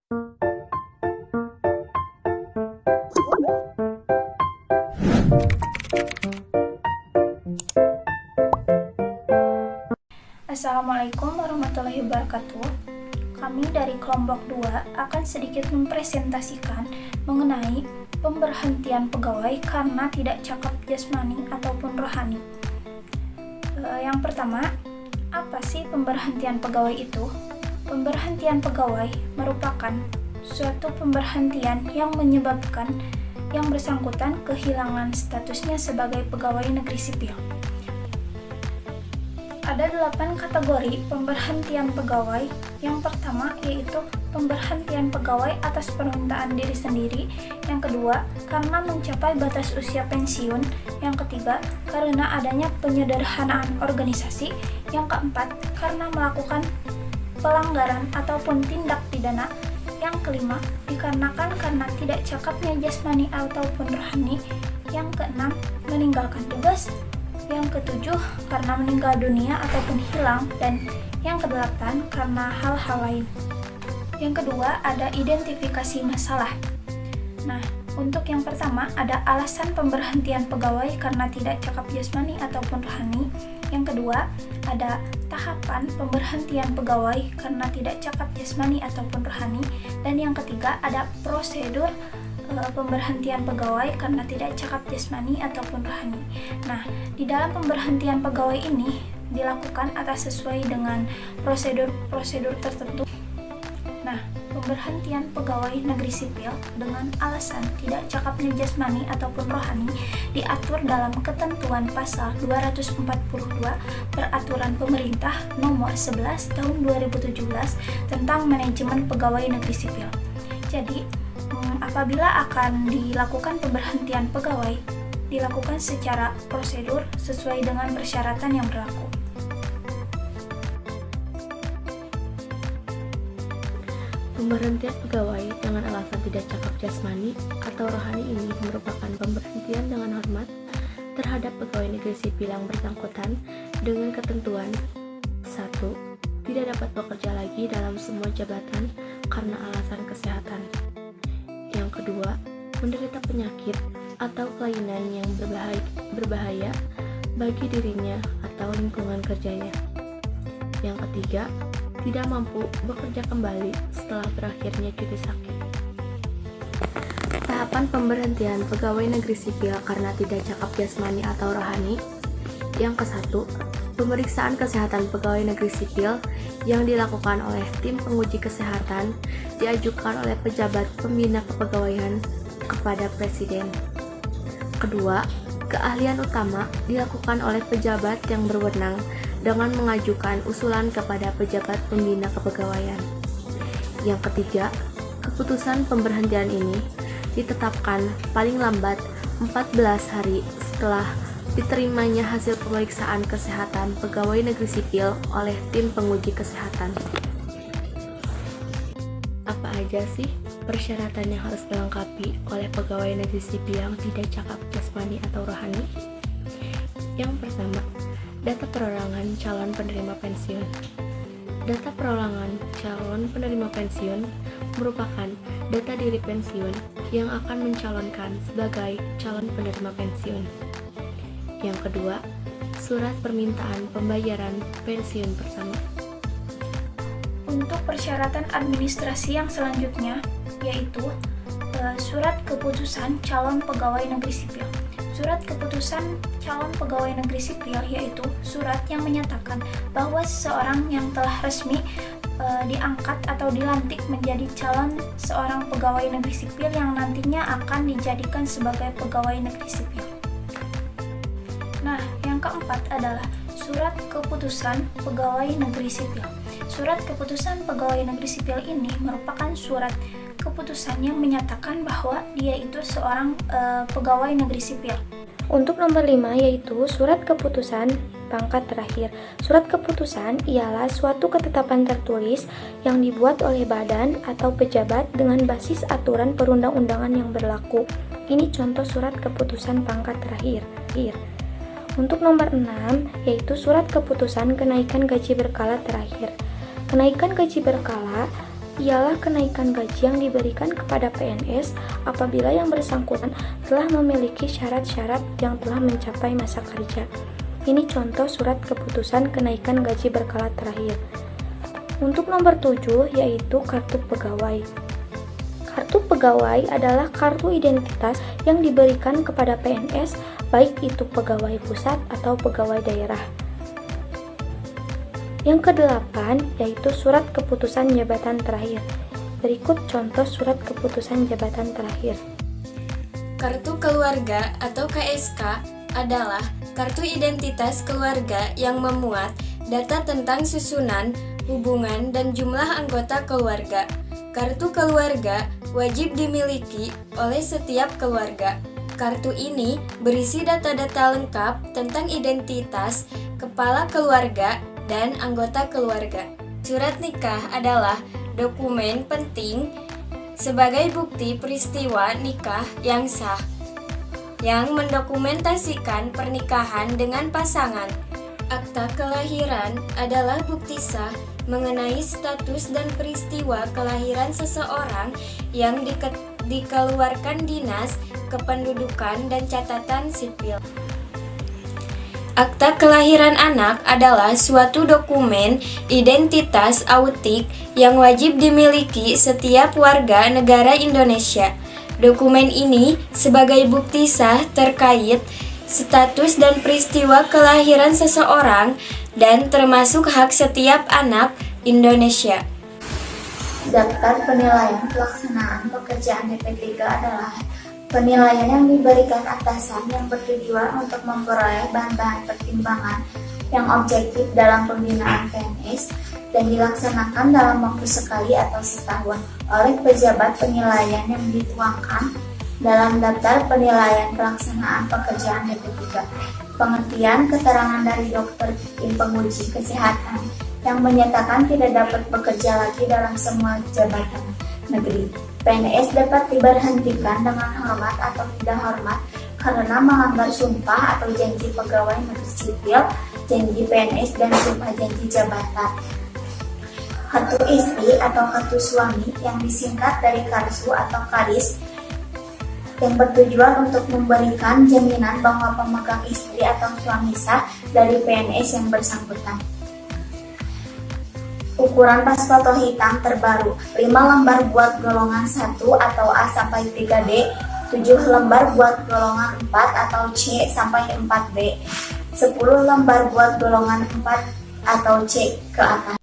Assalamualaikum warahmatullahi wabarakatuh. Kami dari kelompok 2 akan sedikit mempresentasikan mengenai pemberhentian pegawai karena tidak cakap jasmani ataupun rohani. Yang pertama, apa sih pemberhentian pegawai itu? Pemberhentian pegawai merupakan suatu pemberhentian yang menyebabkan yang bersangkutan kehilangan statusnya sebagai pegawai negeri sipil. Ada 8 kategori pemberhentian pegawai. Yang pertama yaitu pemberhentian pegawai atas permintaan diri sendiri. Yang kedua, karena mencapai batas usia pensiun. Yang ketiga, karena adanya penyederhanaan organisasi. Yang keempat, karena melakukan pelanggaran ataupun tindak pidana. Yang kelima, dikarenakan karena tidak cakapnya jasmani ataupun rohani. Yang keenam, meninggalkan tugas. Yang ketujuh, karena meninggal dunia ataupun hilang. Dan yang kedelapan, karena hal-hal lain. Yang kedua, ada identifikasi masalah. Nah, untuk yang pertama, ada alasan pemberhentian pegawai karena tidak cakap jasmani ataupun rohani. Yang kedua, ada tahapan pemberhentian pegawai karena tidak cakap jasmani ataupun rohani. Dan yang ketiga, ada prosedur pemberhentian pegawai karena tidak cakap jasmani ataupun rohani. Nah, di dalam pemberhentian pegawai ini dilakukan atas sesuai dengan prosedur tertentu. Nah, pemberhentian pegawai negeri sipil dengan alasan tidak cakapnya jasmani ataupun rohani diatur dalam ketentuan pasal 242 Peraturan Pemerintah Nomor 11 Tahun 2017 tentang manajemen pegawai negeri sipil. Jadi, apabila akan dilakukan pemberhentian pegawai, dilakukan secara prosedur sesuai dengan persyaratan yang berlaku. Pemberhentian pegawai dengan alasan tidak cakap jasmani atau rohani ini merupakan pemberhentian dengan hormat terhadap pegawai negeri sipil yang bersangkutan dengan ketentuan 1. Tidak dapat bekerja lagi dalam semua jabatan karena alasan kesehatan. Yang kedua, menderita penyakit atau kelainan yang berbahaya bagi dirinya atau lingkungan kerjanya. Yang ketiga, tidak mampu bekerja kembali setelah berakhirnya cuti sakit. Tahapan pemberhentian pegawai negeri sipil karena tidak cakap jasmani atau rohani. Yang ke-1, pemeriksaan kesehatan pegawai negeri sipil yang dilakukan oleh tim penguji kesehatan diajukan oleh pejabat pembina kepegawaian kepada Presiden. Kedua, keahlian utama dilakukan oleh pejabat yang berwenang dengan mengajukan usulan kepada pejabat pembina kepegawaian. Yang ketiga, keputusan pemberhentian ini ditetapkan paling lambat 14 hari setelah diterimanya hasil pemeriksaan kesehatan pegawai negeri sipil oleh tim penguji kesehatan. Apa aja sih persyaratan yang harus dilengkapi oleh pegawai negeri sipil yang tidak cakap jasmani atau rohani? Yang pertama, data perorangan calon penerima pensiun. Data perorangan calon penerima pensiun merupakan data diri pensiun yang akan mencalonkan sebagai calon penerima pensiun. Yang kedua, surat permintaan pembayaran pensiun bersama. Untuk persyaratan administrasi yang selanjutnya yaitu surat keputusan calon pegawai negeri sipil. Surat keputusan calon pegawai negeri sipil yaitu surat yang menyatakan bahwa seseorang yang telah resmi diangkat atau dilantik menjadi calon seorang pegawai negeri sipil yang nantinya akan dijadikan sebagai pegawai negeri sipil. Nah, yang keempat adalah surat keputusan pegawai negeri sipil. Surat keputusan pegawai negeri sipil ini merupakan surat keputusan yang menyatakan bahwa dia itu seorang pegawai negeri sipil. Untuk nomor 5 yaitu surat keputusan pangkat terakhir. Surat keputusan ialah suatu ketetapan tertulis yang dibuat oleh badan atau pejabat dengan basis aturan perundang-undangan yang berlaku. Ini contoh surat keputusan pangkat terakhir. Untuk nomor 6 yaitu surat keputusan kenaikan gaji berkala terakhir. Kenaikan gaji berkala ialah kenaikan gaji yang diberikan kepada PNS apabila yang bersangkutan telah memiliki syarat-syarat yang telah mencapai masa kerja. Ini contoh surat keputusan kenaikan gaji berkala terakhir. Untuk nomor 7 yaitu kartu pegawai. Kartu pegawai adalah kartu identitas yang diberikan kepada PNS, baik itu pegawai pusat atau pegawai daerah. Yang ke-8 yaitu surat keputusan jabatan terakhir. Berikut contoh surat keputusan jabatan terakhir. Kartu keluarga atau KSK adalah kartu identitas keluarga yang memuat data tentang susunan, hubungan, dan jumlah anggota keluarga. Kartu keluarga wajib dimiliki oleh setiap keluarga. Kartu ini berisi data-data lengkap tentang identitas kepala keluarga dan anggota keluarga. Surat nikah adalah dokumen penting sebagai bukti peristiwa nikah yang sah, yang mendokumentasikan pernikahan dengan pasangan. Akta kelahiran adalah bukti sah mengenai status dan peristiwa kelahiran seseorang yang dikeluarkan Dinas Kependudukan dan Catatan Sipil. Akta kelahiran anak adalah suatu dokumen identitas autentik yang wajib dimiliki setiap warga negara Indonesia. Dokumen ini sebagai bukti sah terkait status dan peristiwa kelahiran seseorang dan termasuk hak setiap anak Indonesia. Daftar penilaian pelaksanaan pekerjaan DP3 adalah penilaian yang diberikan atasan yang bertujuan untuk memperoleh bahan-bahan pertimbangan yang objektif dalam pembinaan PNS dan dilaksanakan dalam waktu sekali atau setahun oleh pejabat penilaian yang dituangkan dalam daftar penilaian pelaksanaan pekerjaan DP3. Pengertian keterangan dari dokter tim penguji kesehatan yang menyatakan tidak dapat bekerja lagi dalam semua jabatan negeri. PNS dapat diberhentikan dengan hormat atau tidak hormat karena melanggar sumpah atau janji pegawai negeri sipil, janji PNS, dan sumpah janji jabatan. Kartu istri atau kartu suami yang disingkat dari karsu atau karis yang bertujuan untuk memberikan jaminan bahwa pemegang istri atau suami sah dari PNS yang bersangkutan. Ukuran pas foto hitam terbaru 5 lembar buat golongan 1 atau A sampai 3D, 7 lembar buat golongan 4 atau C sampai 4B, 10 lembar buat golongan 4 atau C ke atas.